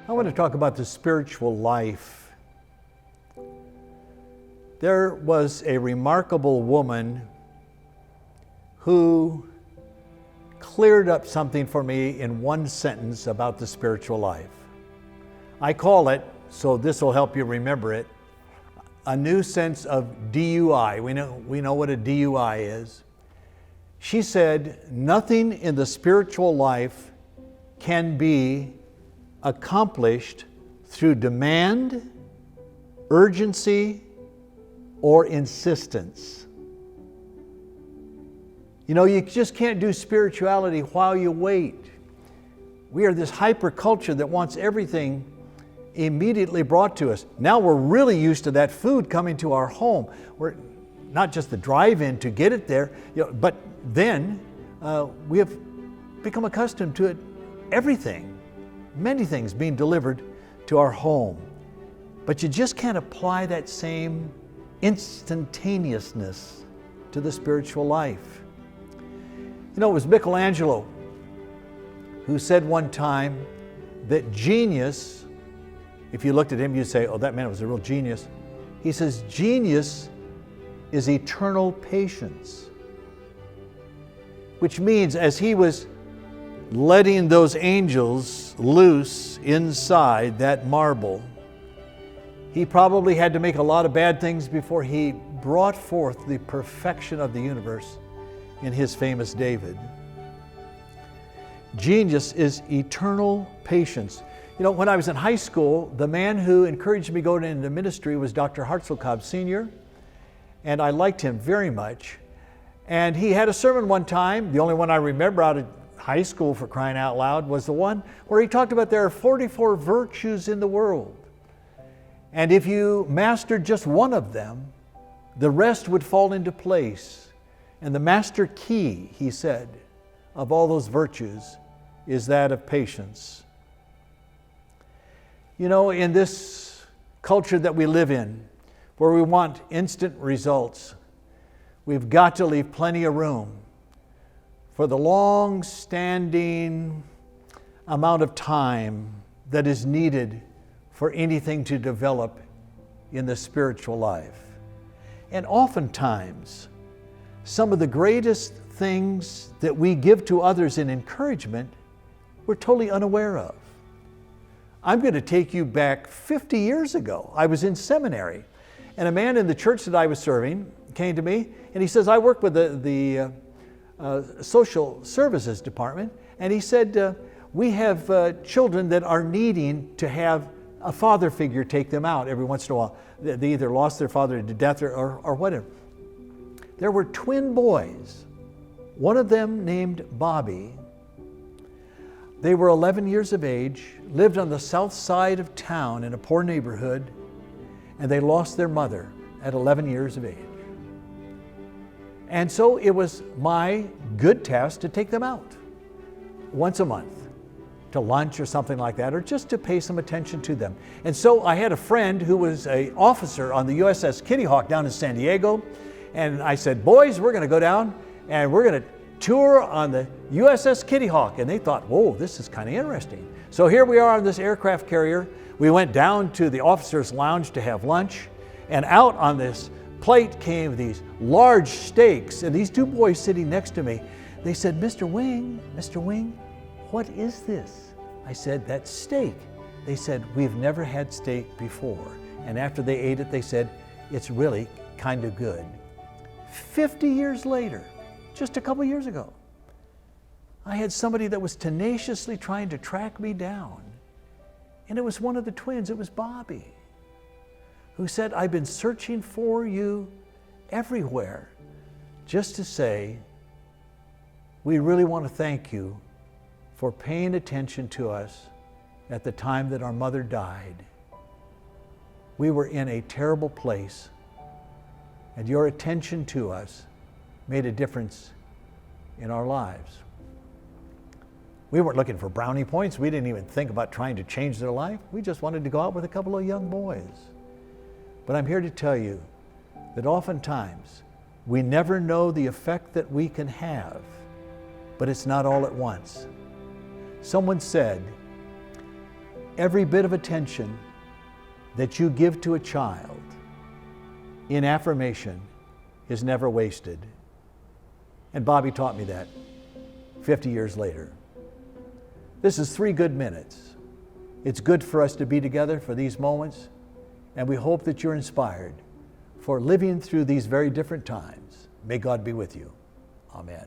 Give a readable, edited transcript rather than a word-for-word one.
I want to talk about the spiritual life. There was a remarkable woman who cleared up something for me in one sentence about the spiritual life. I call it, so this will help you remember it, a new sense of DUI. We know what a DUI is. She said, nothing in the spiritual life can be accomplished through demand, urgency, or insistence. You know, you just can't do spirituality while you wait. We are this hyper culture that wants everything immediately brought to us. Now we're really used to that food coming to our home. We're not just the drive-in to get it there, but then we have become accustomed to it, everything, many things being delivered to our home. But you just can't apply that same instantaneousness to the spiritual life. You know, it was Michelangelo who said one time that genius, if you looked at him, you'd say, oh, that man was a real genius. He says, genius is eternal patience. Which means as he was letting those angels loose inside that marble, he probably had to make a lot of bad things before he brought forth the perfection of the universe in his famous David. Genius is eternal patience. You know, when I was in high school, the man who encouraged me to go into ministry was Dr. Hartzell-Cobb Sr., and I liked him very much. And he had a sermon one time, the only one I remember out of high school, for crying out loud, was the one where he talked about there are 44 virtues in the world. And if you mastered just one of them, the rest would fall into place. And the master key, he said, of all those virtues is that of patience. You know, in this culture that we live in, where we want instant results, we've got to leave plenty of room for the long-standing amount of time that is needed for anything to develop in the spiritual life. And oftentimes, some of the greatest things that we give to others in encouragement, we're totally unaware of. I'm going to take you back 50 years ago. I was in seminary, and a man in the church that I was serving came to me, and he says, I work with the social services department, and he said, we have children that are needing to have a father figure take them out every once in a while. They either lost their father to death or whatever. There were twin boys, one of them named Bobby. They were 11 years of age, lived on the south side of town in a poor neighborhood, and they lost their mother at 11 years of age. And so it was my good task to take them out once a month to lunch or something like that, or just to pay some attention to them. And so I had a friend who was an officer on the USS Kitty Hawk down in San Diego, and I said, boys, we're going to go down and we're going to tour on the USS Kitty Hawk. And they thought, whoa, this is kind of interesting. So here we are on this aircraft carrier. We went down to the officer's lounge to have lunch, and out on this plate came these large steaks, and these two boys sitting next to me, they said, Mr. Wing, what is this? I said, that's steak. They said, we've never had steak before. And after they ate it, they said, it's really kind of good. 50 years later, just a couple years ago, I had somebody that was tenaciously trying to track me down. And it was one of the twins, it was Bobby, who said, I've been searching for you everywhere just to say, we really want to thank you for paying attention to us at the time that our mother died. We were in a terrible place, and your attention to us made a difference in our lives. We weren't looking for brownie points. We didn't even think about trying to change their life. We just wanted to go out with a couple of young boys. But I'm here to tell you that oftentimes we never know the effect that we can have, but it's not all at once. Someone said, every bit of attention that you give to a child in affirmation is never wasted. And Bobby taught me that 50 years later. This is 3 good minutes. It's good for us to be together for these moments, and we hope that you're inspired for living through these very different times. May God be with you. Amen.